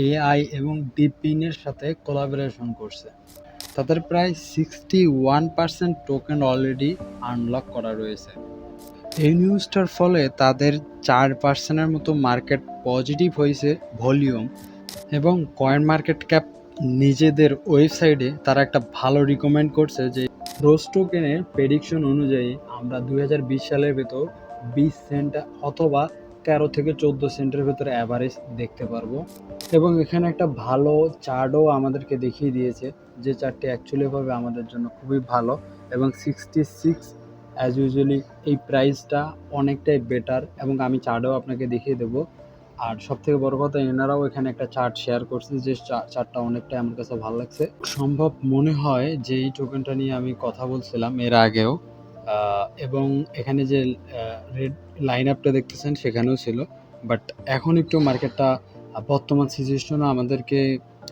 AI এবং ডিপিনের সাথে collaboration করছে। তাদের প্রায় 61% টোকেন অলরেডি আনলক করা রয়েছে। এই নিউজটার ফলে তাদের 4% মতো মার্কেট পজিটিভ হয়েছে ভলিউম, এবং কয়েন মার্কেট ক্যাপ নিজেদের ওয়েবসাইটে তারা একটা ভালো রিকমেন্ড করছে যে রোজ টোকেনের প্রেডিকশন অনুযায়ী আমরা 2020 সালের ভেতর 20 সেন্ট অথবা 13 থেকে 14 সেন্টের ভেতরে অ্যাভারেজ দেখতে পারবো। এবং এখানে একটা ভালো চার্টও আমাদেরকে দেখিয়ে দিয়েছে, যে চার্টটি অ্যাকচুয়ালিভাবে আমাদের জন্য খুবই ভালো। এবং 66 অ্যাজ ইউজুয়ালি এই প্রাইসটা অনেকটাই বেটার, এবং আমি চার্টও আপনাকে দেখিয়ে দেবো। আর সবথেকে বড় কথা, এনারাও এখানে একটা চার্ট শেয়ার করছে, যে চার্টটা অনেকটাই আমার কাছে ভালো লাগছে। সম্ভব মনে হয় যে এই টোকেনটা নিয়ে আমি কথা বলছিলাম এর আগেও, এবং এখানে যে রেড লাইন আপটা দেখতেছেন সেখানেও ছিল। বাট এখন একটু মার্কেটটা বর্তমান সিচুয়েশনে আমাদেরকে,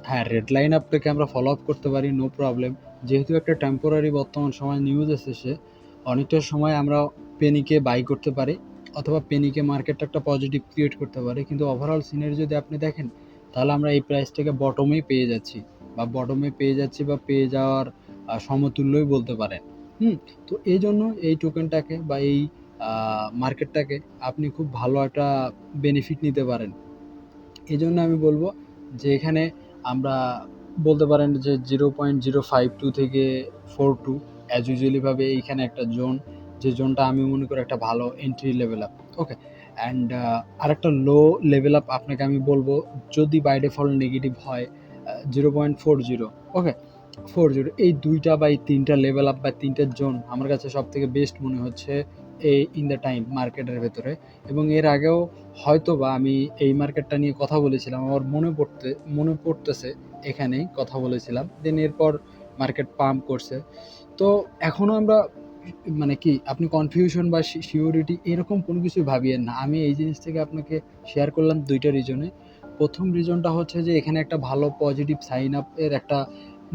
হ্যাঁ, রেড লাইন আপটাকে আমরা ফলো আপ করতে পারি, নো প্রবলেম। যেহেতু একটা টেম্পোরারি বর্তমান সময় নিউজ এসেছে, অনেকটা সময় আমরা পেনিকে বাই করতে পারি, অথবা পেনিকে মার্কেটটা একটা পজিটিভ ক্রিয়েট করতে পারে। কিন্তু ওভারঅল সিনারি যদি আপনি দেখেন, তাহলে আমরা এই প্রাইসটাকে বটমেই পেয়ে যাচ্ছি, বা পেয়ে যাওয়ার সমতুল্যই বলতে পারেন। তো এই জন্য এই টোকেনটাকে বা এই মার্কেটটাকে আপনি খুব ভালো একটা বেনিফিট নিতে পারেন। এই জন্য আমি বলবো যে এখানে আমরা বলতে পারেন যে 0.052 থেকে 42 অ্যাজ ইউজুয়ালিভাবে এইখানে একটা জোন, যে জোনটা আমি মনে করি একটা ভালো entry level up. Okay, and আরেকটা লো লেভেল আপ আপনাকে আমি বলবো, যদি বাই ডিফল্ট নেগেটিভ হয় 0.40। ওকে, 40, এই দুইটা বা এই তিনটা লেভেল আপ বা তিনটা জোন আমার কাছে সব থেকে বেস্ট মনে হচ্ছে এই ইন দ্য টাইম মার্কেটের ভেতরে। এবং এর আগেও হয়তো বা আমি এই মার্কেটটা নিয়ে কথা বলেছিলাম, আমার মনে পড়তেছে এখানেই কথা বলেছিলাম। দেন এরপর মার্কেট পাম্প করছে। তো এখনও আমরা মানে কি, আপনি কনফিউশন বা সিওরিটি এরকম কোনো কিছুই ভাবিয়েন না। আমি এই জিনিস থেকে আপনাকে শেয়ার করলাম দুইটা রিজনে। প্রথম রিজনটা হচ্ছে যে এখানে একটা ভালো পজিটিভ সাইন আপের একটা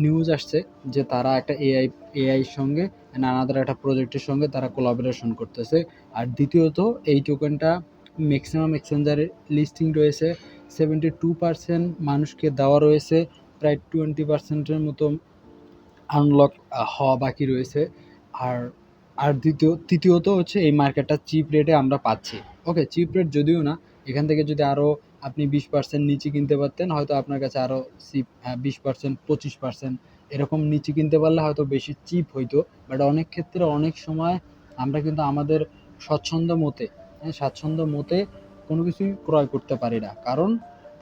নিউজ আসছে, যে তারা একটা এআইয়ের সঙ্গে নানাদের একটা প্রজেক্টের সঙ্গে তারা কোলাবোরেশন করতেছে। আর দ্বিতীয়ত, এই টোকেনটা ম্যাক্সিমাম এক্সচেঞ্জারে লিস্টিং রয়েছে, 72% মানুষকে দেওয়া রয়েছে, প্রায় 20%-এর মতো আনলক হওয়া বাকি রয়েছে। আর আর তৃতীয়ত হচ্ছে এই মার্কেটটা চিপ রেটে আমরা পাচ্ছি। ওকে, চিপ রেট যদিও না, এখান থেকে যদি আরও আপনি 20% নিচে কিনতে পারতেন, হয়তো আপনার কাছে আরও 20%, 25% এরকম নিচে কিনতে পারলে হয়তো বেশি চিপ হইতো। বাট অনেক ক্ষেত্রে অনেক সময় আমরা কিন্তু আমাদের স্বাচ্ছন্দ্য মতে কোনো কিছুই ক্রয় করতে পারি না, কারণ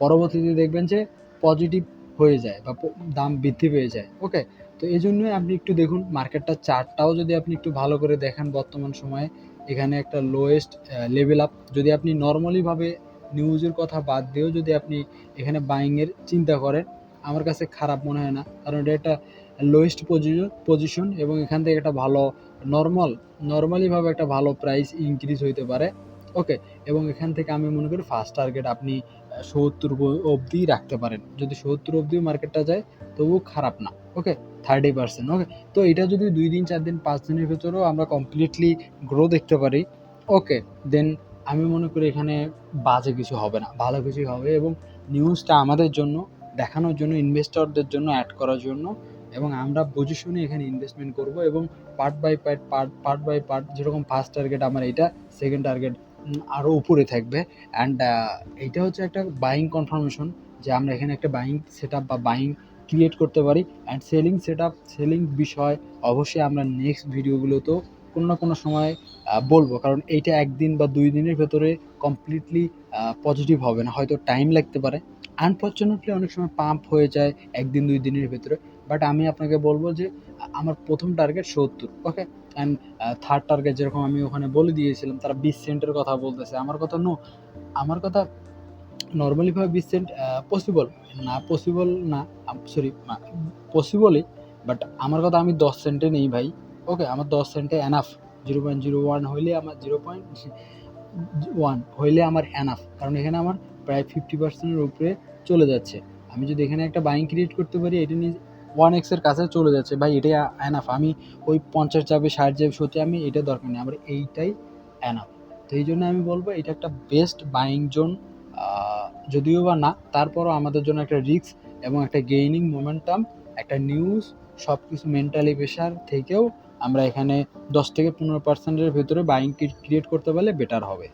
পরবর্তীতে দেখবেন যে পজিটিভ হয়ে যায় বা দাম বৃদ্ধি পেয়ে যায়। ওকে, তো এই জন্যই আপনি একটু দেখুন মার্কেটটার চার্টটাও যদি আপনি একটু ভালো করে দেখেন বর্তমান সময়ে, এখানে একটা লোয়েস্ট লেভেল আপ, যদি আপনি নর্মালিভাবে নিউজের কথা বাদ দিয়েও যদি আপনি এখানে বাইংয়ের চিন্তা করেন, আমার কাছে খারাপ মনে হয় না, কারণ এটা একটা লোয়েস্ট পজিশন, এবং এখান থেকে একটা ভালো নর্মালিভাবে একটা ভালো প্রাইস ইনক্রিজ হইতে পারে। ওকে, এবং এখান থেকে আমি মনে করি ফার্স্ট টার্গেট আপনি 70 অবধি রাখতে পারেন। যদি 70 অবধিও মার্কেটটা যায়, তবুও খারাপ না। ওকে, 30%। ওকে, তো এটা যদি 2 দিন 4 দিন 5 দিনের ভেতরেও আমরা কমপ্লিটলি গ্রো দেখতে পারি, ওকে, দেন আমি মনে করি এখানে বাজে কিছু হবে না, ভালো কিছুই হবে। এবং নিউজটা আমাদের জন্য দেখানোর জন্য, ইনভেস্টরদের জন্য অ্যাড করার জন্য, এবং আমরা বুঝে শুনে এখানে ইনভেস্টমেন্ট করব। এবং পার্ট বাই পার্ট, যেরকম ফার্স্ট টার্গেট আমার এইটা, সেকেন্ড টার্গেট আরও উপরে থাকবে। অ্যান্ড এইটা হচ্ছে একটা বাইং কনফার্মেশন, যে আমরা এখানে একটা বাইং সেট আপ বা বাইং ক্রিয়েট করতে পারি। অ্যান্ড সেলিং বিষয় অবশ্যই আমরা নেক্সট ভিডিওগুলোতেও কোনো না কোনো সময় বলবো, কারণ এইটা একদিন বা 2 দিনের ভেতরে কমপ্লিটলি পজিটিভ হবে না, হয়তো টাইম লাগতে পারে। আনফর্চুনেটলি অনেক সময় পাম্প হয়ে যায় 1 দিন 2 দিনের ভেতরে। বাট আমি আপনাকে বলবো যে আমার প্রথম target 70। Okay, and third target যেরকম আমি ওখানে বলে দিয়েছিলাম, তারা 20 সেন্টের কথা বলতেছে, আমার কথা নর্মালিভাবে 20 সেন্ট পসিবল না, সরি, পসিবলই, বাট আমার কথা আমি 10 সেন্টে নেই ভাই। ওকে, আমার 10 সেন্টে এনাফ। 0.01 হইলে আমার 0.1 হইলে আমার এনাফ, কারণ এখানে আমার প্রায় 50%-এর উপরে চলে যাচ্ছে। আমি যদি এখানে একটা বাইং ক্রিয়েট করতে পারি, এটা নিয়ে 1x এর কাছে চলে যাচ্ছে ভাই, এটাই এনাফ। আমি ওই 50 যাবে, 60 যাবে, 70, আমি এটা দরকার নেই, আমার এইটাই এনাফ। তো এই জন্য আমি বলবো এটা একটা বেস্ট বাইং জোন যদিও বা না, তারপরও আমাদের জন্য একটা রিস্ক এবং একটা গেইনিং মোমেন্টাম, একটা নিউজ, সব কিছু মেন্টালি প্রেশার থেকেও আমরা এখানে 10 থেকে 15% ভেতরে বাইং ক্রিয়েট করতে পারলে বেটার হবে।